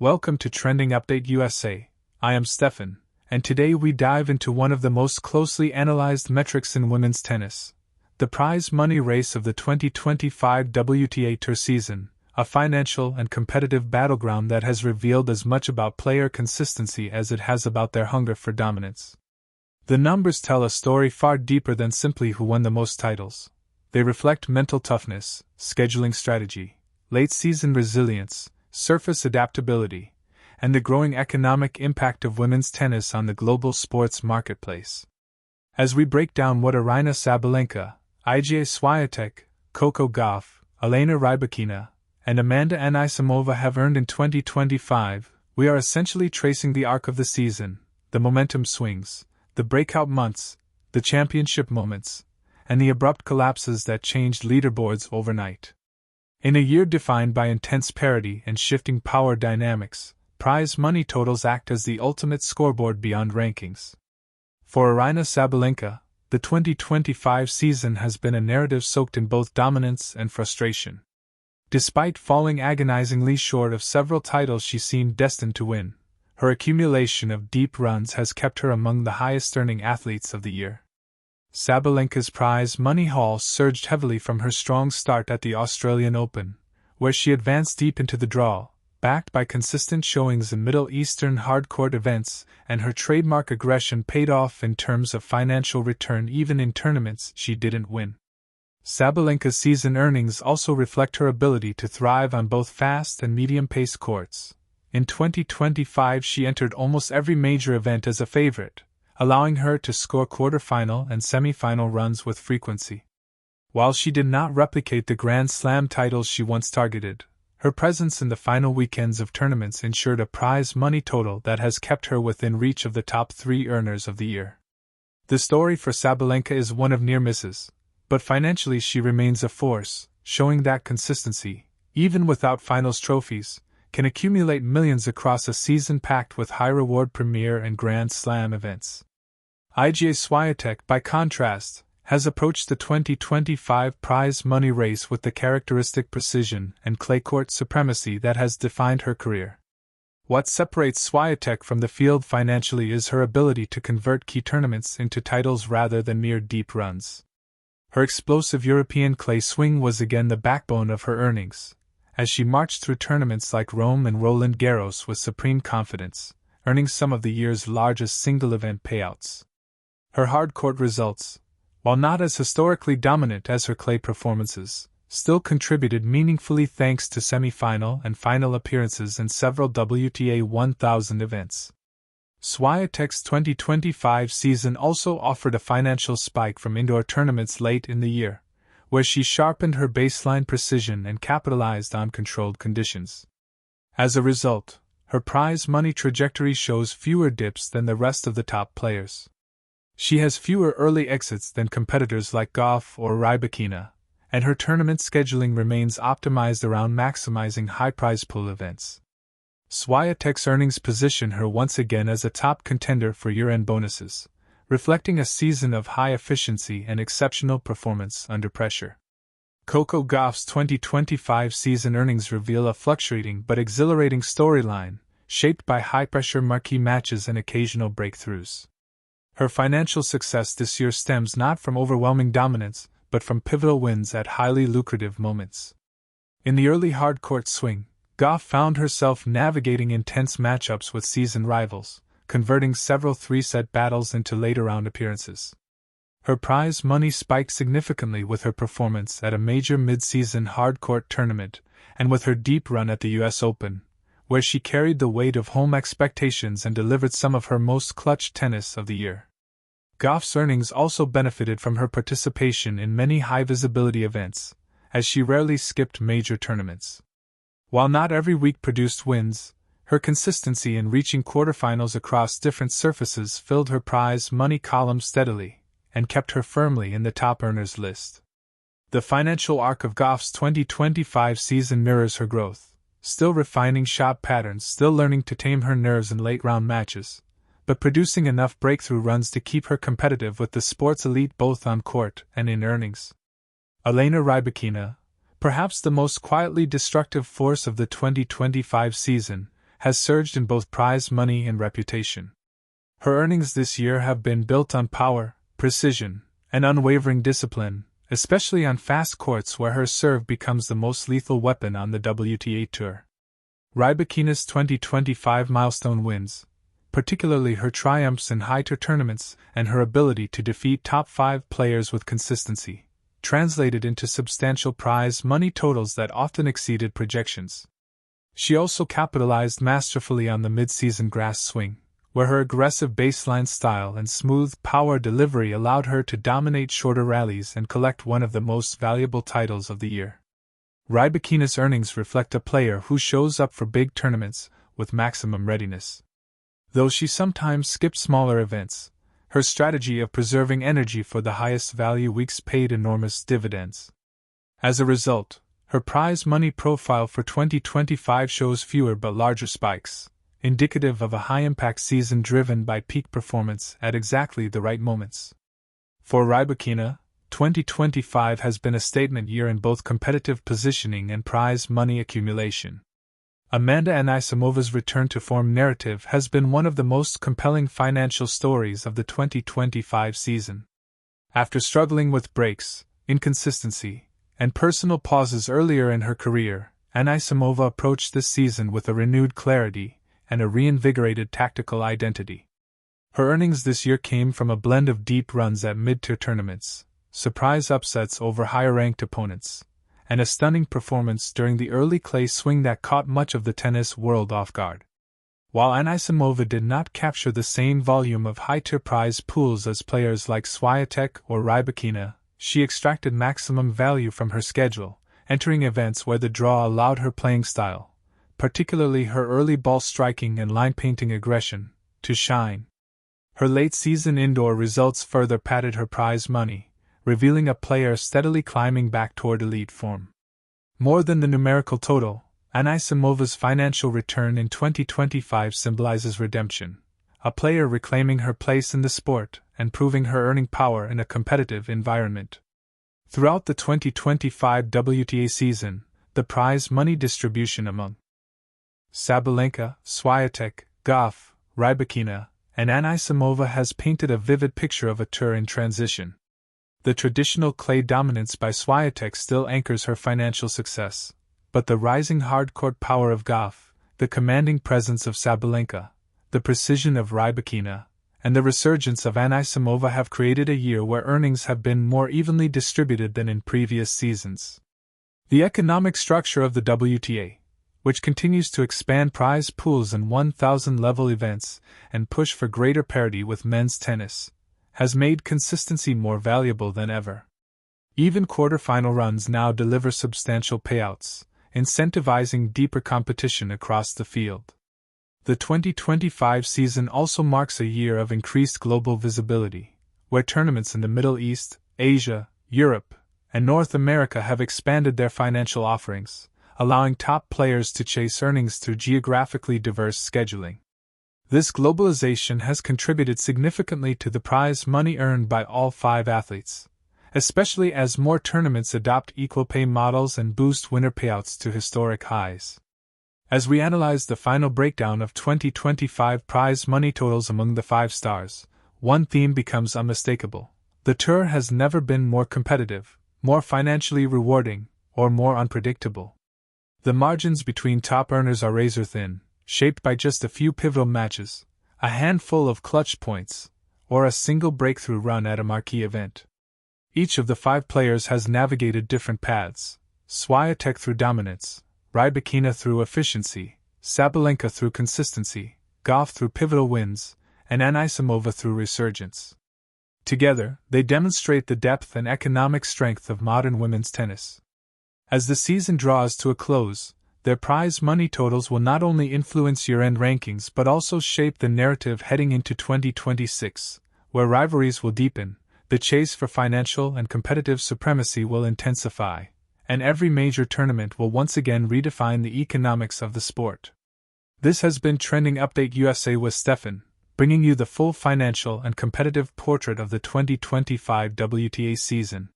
Welcome to Trending Update USA. I am Steffan, and today we dive into one of the most closely analyzed metrics in women's tennis, the prize money race of the 2025 WTA Tour season, a financial and competitive battleground that has revealed as much about player consistency as it has about their hunger for dominance. The numbers tell a story far deeper than simply who won the most titles. They reflect mental toughness, scheduling strategy, late-season resilience, surface adaptability, and the growing economic impact of women's tennis on the global sports marketplace. As we break down what Aryna Sabalenka, Iga Swiatek, Coco Gauff, Elena Rybakina, and Amanda Anisimova have earned in 2025, we are essentially tracing the arc of the season, the momentum swings, the breakout months, the championship moments, and the abrupt collapses that changed leaderboards overnight. In a year defined by intense parity and shifting power dynamics, prize money totals act as the ultimate scoreboard beyond rankings. For Aryna Sabalenka, the 2025 season has been a narrative soaked in both dominance and frustration. Despite falling agonizingly short of several titles she seemed destined to win, her accumulation of deep runs has kept her among the highest-earning athletes of the year. Sabalenka's prize money haul surged heavily from her strong start at the Australian Open, where she advanced deep into the draw, backed by consistent showings in Middle Eastern hardcourt events, and her trademark aggression paid off in terms of financial return even in tournaments she didn't win. Sabalenka's season earnings also reflect her ability to thrive on both fast and medium-pace courts. In 2025 she entered almost every major event as a favorite, allowing her to score quarterfinal and semifinal runs with frequency. While she did not replicate the Grand Slam titles she once targeted, her presence in the final weekends of tournaments ensured a prize money total that has kept her within reach of the top 3 earners of the year. The story for Sabalenka is one of near misses, but financially she remains a force, showing that consistency, even without finals trophies, can accumulate millions across a season packed with high-reward Premier and Grand Slam events. Iga Swiatek, by contrast, has approached the 2025 prize money race with the characteristic precision and clay court supremacy that has defined her career. What separates Swiatek from the field financially is her ability to convert key tournaments into titles rather than mere deep runs. Her explosive European clay swing was again the backbone of her earnings, as she marched through tournaments like Rome and Roland Garros with supreme confidence, earning some of the year's largest single-event payouts. Her hard-court results, while not as historically dominant as her clay performances, still contributed meaningfully thanks to semi-final and final appearances in several WTA 1000 events. Swiatek's 2025 season also offered a financial spike from indoor tournaments late in the year, where she sharpened her baseline precision and capitalized on controlled conditions. As a result, her prize money trajectory shows fewer dips than the rest of the top players. She has fewer early exits than competitors like Gauff or Rybakina, and her tournament scheduling remains optimized around maximizing high prize pool events. Swiatek's earnings position her once again as a top contender for year-end bonuses, reflecting a season of high efficiency and exceptional performance under pressure. Coco Gauff's 2025 season earnings reveal a fluctuating but exhilarating storyline, shaped by high-pressure marquee matches and occasional breakthroughs. Her financial success this year stems not from overwhelming dominance, but from pivotal wins at highly lucrative moments. In the early hard-court swing, Gauff found herself navigating intense matchups with seasoned rivals, converting several 3-set battles into later-round appearances. Her prize money spiked significantly with her performance at a major mid-season hard-court tournament and with her deep run at the US Open, where she carried the weight of home expectations and delivered some of her most clutch tennis of the year. Gauff's earnings also benefited from her participation in many high-visibility events, as she rarely skipped major tournaments. While not every week produced wins, her consistency in reaching quarterfinals across different surfaces filled her prize money column steadily, and kept her firmly in the top earners list. The financial arc of Gauff's 2025 season mirrors her growth, still refining shot patterns, still learning to tame her nerves in late-round matches, but producing enough breakthrough runs to keep her competitive with the sport's elite both on court and in earnings. Elena Rybakina, perhaps the most quietly destructive force of the 2025 season, has surged in both prize money and reputation. Her earnings this year have been built on power, precision, and unwavering discipline, especially on fast courts where her serve becomes the most lethal weapon on the WTA Tour. Rybakina's 2025 milestone wins, particularly her triumphs in high-tier tournaments and her ability to defeat top 5 players with consistency, translated into substantial prize money totals that often exceeded projections. She also capitalized masterfully on the mid-season grass swing, where her aggressive baseline style and smooth power delivery allowed her to dominate shorter rallies and collect one of the most valuable titles of the year. Rybakina's earnings reflect a player who shows up for big tournaments with maximum readiness. Though she sometimes skipped smaller events, her strategy of preserving energy for the highest value weeks paid enormous dividends. As a result, her prize money profile for 2025 shows fewer but larger spikes, indicative of a high-impact season driven by peak performance at exactly the right moments. For Rybakina, 2025 has been a statement year in both competitive positioning and prize money accumulation. Amanda Anisimova's return to form narrative has been one of the most compelling financial stories of the 2025 season. After struggling with breaks, inconsistency, and personal pauses earlier in her career, Anisimova approached this season with a renewed clarity and a reinvigorated tactical identity. Her earnings this year came from a blend of deep runs at mid-tier tournaments, surprise upsets over higher-ranked opponents, and a stunning performance during the early clay swing that caught much of the tennis world off guard. While Anisimova did not capture the same volume of high-tier prize pools as players like Swiatek or Rybakina, she extracted maximum value from her schedule, entering events where the draw allowed her playing style, particularly her early ball striking and line-painting aggression, to shine. Her late-season indoor results further padded her prize money, revealing a player steadily climbing back toward elite form. More than the numerical total, Anisimova's financial return in 2025 symbolizes redemption, a player reclaiming her place in the sport and proving her earning power in a competitive environment. Throughout the 2025 WTA season, the prize money distribution among Sabalenka, Swiatek, Gauff, Rybakina, and Anisimova has painted a vivid picture of a tour in transition. The traditional clay dominance by Swiatek still anchors her financial success, but the rising hard-court power of Gauff, the commanding presence of Sabalenka, the precision of Rybakina, and the resurgence of Anisimova have created a year where earnings have been more evenly distributed than in previous seasons. The economic structure of the WTA, which continues to expand prize pools and 1,000-level events and push for greater parity with men's tennis, has made consistency more valuable than ever. Even quarterfinal runs now deliver substantial payouts, incentivizing deeper competition across the field. The 2025 season also marks a year of increased global visibility, where tournaments in the Middle East, Asia, Europe, and North America have expanded their financial offerings, allowing top players to chase earnings through geographically diverse scheduling. This globalization has contributed significantly to the prize money earned by all 5 athletes, especially as more tournaments adopt equal pay models and boost winner payouts to historic highs. As we analyze the final breakdown of 2025 prize money totals among the 5 stars, one theme becomes unmistakable. The tour has never been more competitive, more financially rewarding, or more unpredictable. The margins between top earners are razor-thin, shaped by just a few pivotal matches, a handful of clutch points, or a single breakthrough run at a marquee event. Each of the 5 players has navigated different paths: Swiatek through dominance, Rybakina through efficiency, Sabalenka through consistency, Gauff through pivotal wins, and Anisimova through resurgence. Together, they demonstrate the depth and economic strength of modern women's tennis. As the season draws to a close, their prize money totals will not only influence year-end rankings but also shape the narrative heading into 2026, where rivalries will deepen, the chase for financial and competitive supremacy will intensify, and every major tournament will once again redefine the economics of the sport. This has been Trending Update USA with Steffan, bringing you the full financial and competitive portrait of the 2025 WTA season.